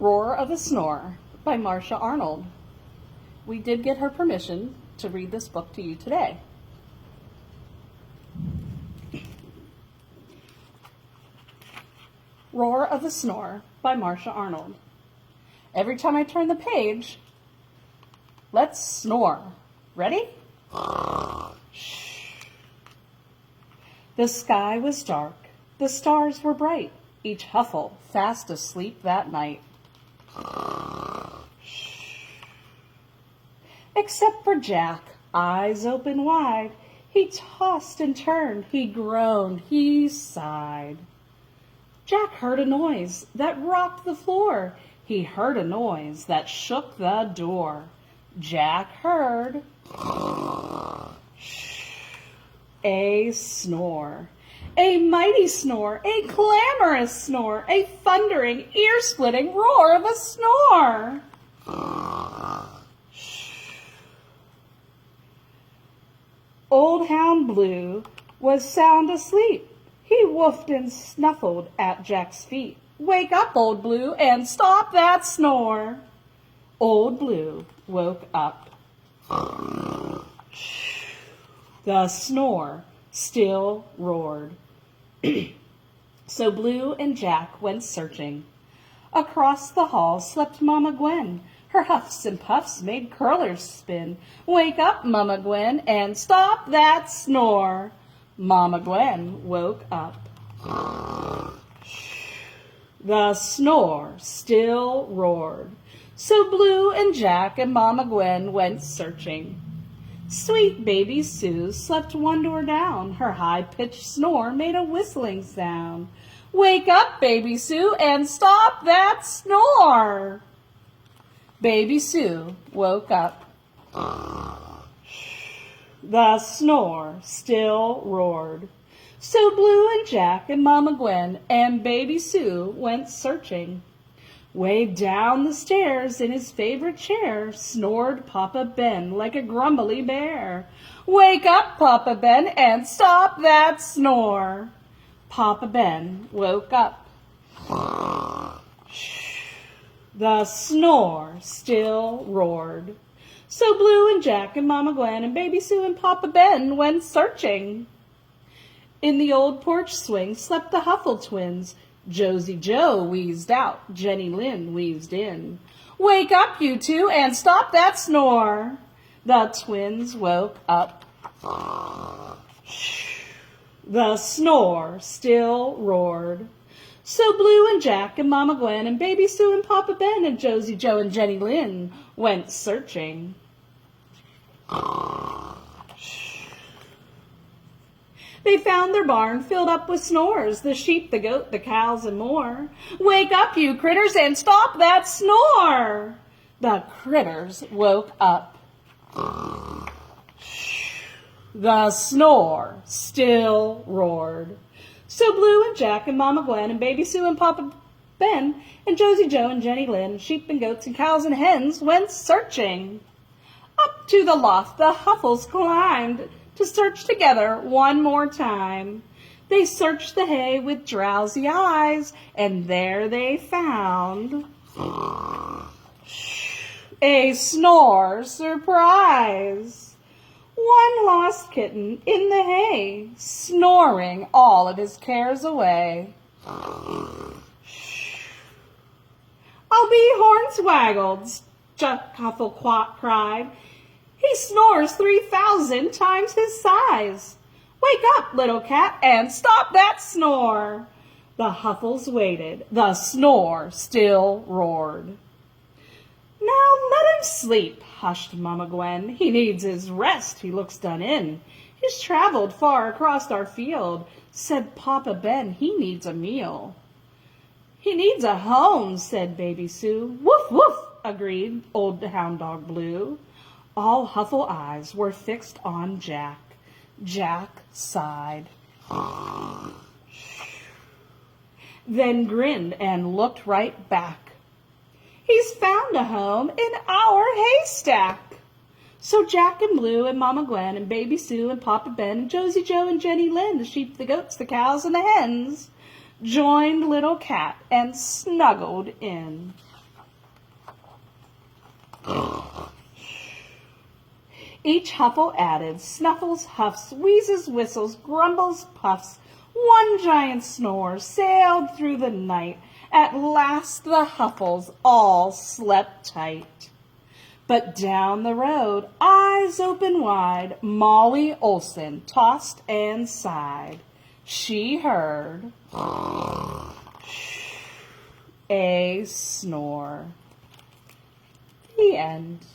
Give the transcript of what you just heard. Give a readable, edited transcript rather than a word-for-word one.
Roar of a Snore by Marsha Arnold. We did get her permission to read this book to you today. Roar of a Snore by Marsha Arnold. Every time I turn the page, let's snore. Ready? Shh. The sky was dark. The stars were bright. Each huffle fast asleep that night. Except for Jack, eyes open wide. He tossed and turned, he groaned, he sighed. Jack heard a noise that rocked the floor. He heard a noise that shook the door. Jack heard a snore. A mighty snore, a clamorous snore, a thundering, ear-splitting roar of a snore. Old Hound Blue was sound asleep. He woofed and snuffled at Jack's feet. Wake up, Old Blue, and stop that snore. Old Blue woke up. The snore still roared. So Blue and Jack went searching. Across the hall slept Mama Gwen. Her huffs and puffs made curlers spin. Wake up, Mama Gwen, and stop that snore. Mama Gwen woke up. The snore still roared. So Blue and Jack and Mama Gwen went searching. Sweet baby Sue slept one door down. Her high-pitched snore made a whistling sound. Wake up, baby Sue, and stop that snore. Baby Sue woke up. The snore still roared. So Blue and Jack and Mama Gwen and baby Sue went searching. Way down the stairs in his favorite chair snored Papa Ben like a grumbly bear. Wake up, Papa Ben, and stop that snore. Papa Ben woke up. The snore still roared. So Blue and Jack and Mama Gwen and baby Sue and Papa Ben went searching. In the old porch swing slept the Huffle twins. Josie Joe wheezed out, Jenny Lynn wheezed in. Wake up, you two, and stop that snore. The twins woke up. The snore still roared. So Blue and Jack and Mama Gwen and baby Sue and Papa Ben and Josie Joe and Jenny Lynn went searching. They found their barn filled up with snores, the sheep, the goat, the cows, and more. Wake up, you critters, and stop that snore. The critters woke up. The snore still roared. So Blue and Jack and Mama Gwen and baby Sue and Papa Ben and Josie Joe and Jenny Lynn, sheep and goats and cows and hens went searching. Up to the loft the Huffles climbed to search together one more time. They searched the hay with drowsy eyes, and there they found a snore surprise. One lost kitten in the hay, snoring all of his cares away. I'll be hornswaggled, Jack Huffle cried. He snores 3,000 times his size. Wake up, little cat, and stop that snore. The Huffles waited. The snore still roared. Now let him sleep, hushed Mama Gwen. He needs his rest, he looks done in. He's traveled far across our field, said Papa Ben. He needs a meal. He needs a home, said baby Sue. Woof, woof, agreed old Hound Dog Blue. All Huffle eyes were fixed on Jack. Jack sighed. Then grinned and looked right back. He's found a home in our haystack. So Jack and Blue and Mama Gwen and baby Sue and Papa Ben and Josie Joe and Jenny Lynn, the sheep, the goats, the cows, and the hens, joined Little Cat and snuggled in. Each huffle added, snuffles, huffs, wheezes, whistles, grumbles, puffs. One giant snore sailed through the night. At last the huffles all slept tight. But down the road, eyes open wide, Molly Olson tossed and sighed. She heard a snore. The end.